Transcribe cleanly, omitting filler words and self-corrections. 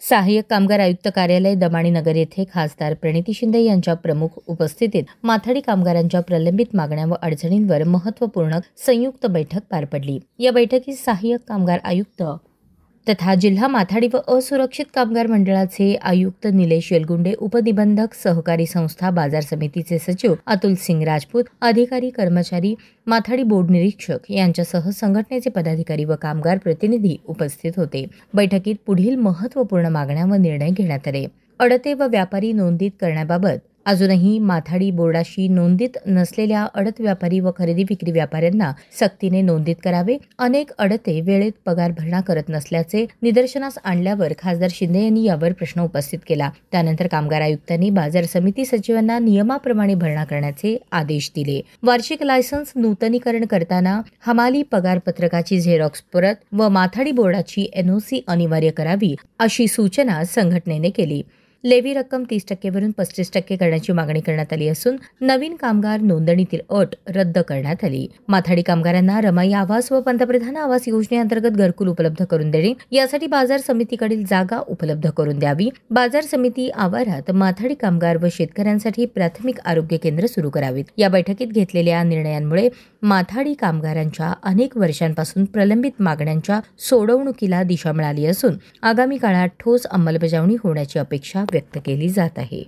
सहाय्यक कामगार आयुक्त कार्यालय दमाणी नगर येथे खासदार प्रणिती शिंदे यांच्या प्रमुख उपस्थितीत माथाडी कामगारांच्या प्रलंबित मागण्या व अडचणींवर महत्त्वपूर्ण संयुक्त बैठक पार पडली। या बैठकीत सहाय्यक कामगार आयुक्त तथा जिल्हा माथाडी व असुरक्षित कामगार मंडळाचे आयुक्त निलेश येलगुंडे, उपनिबंधक सहकारी संस्था बाजार समितीचे सचिव अतुल सिंग राजपूत, अधिकारी कर्मचारी, माथाडी बोर्ड निरीक्षक यांच्यासह संघटनेचे पदाधिकारी व कामगार प्रतिनिधी उपस्थित होते। बैठकीत पुढील महत्त्वपूर्ण मागण्या व निर्णय घेण्यात आले। अडते व व्यापारी नोंदीत करण्याबाबत अजूनही माथाडी बोर्डाशी नोंदीत नसलेल्या अडत व्यापारी व खरेदी विक्री व्यापाऱ्यांना सक्तीने नोंदीत करावे। अनेक अडते वेळेत पगार भरणा करत नसल्याचे निदर्शनास आणल्यावर खासदार शिंदे यांनी यावर प्रश्न उपस्थित केला। त्यानंतर कामगार आयुक्तांनी बाजार समिती सचिवांना नियमाप्रमाणे भरणा करण्याचे आदेश दिले। वार्षिक लायसन्स नूतनीकरण करताना हमाली पगार पत्रकाची झेरॉक्स प्रत व माथाडी बोर्डाची NOC अनिवार्य करावी अशी सूचना संघटनेने केली। लेवी रक्कम 30% वरून 35% करण्याची मागणी करण्यात आली असून नवीन कामगार नोंदणीतील अट रद्द करण्यात आली। माथाडी कामगारांना रमाई आवास व पंतप्रधान आवास योजनेअंतर्गत घरकुल उपलब्ध करून देणे, यासाठी बाजार समितीकडील जागा उपलब्ध करून द्यावी। बाजार समिती आवारात माथाडी कामगार व शेतकऱ्यांसाठी प्राथमिक आरोग्य केंद्र सुरू करावीत। या बैठकीत घेतलेल्या निर्णयांमुळे माथाडी कामगारांच्या अनेक वर्षांपासून प्रलंबित मागण्यांच्या सोडवणुकीला दिशा मिळाली असून आगामी काळात ठोस अंमलबजावणी होण्याची अपेक्षा व्यक्त केली जात आहे।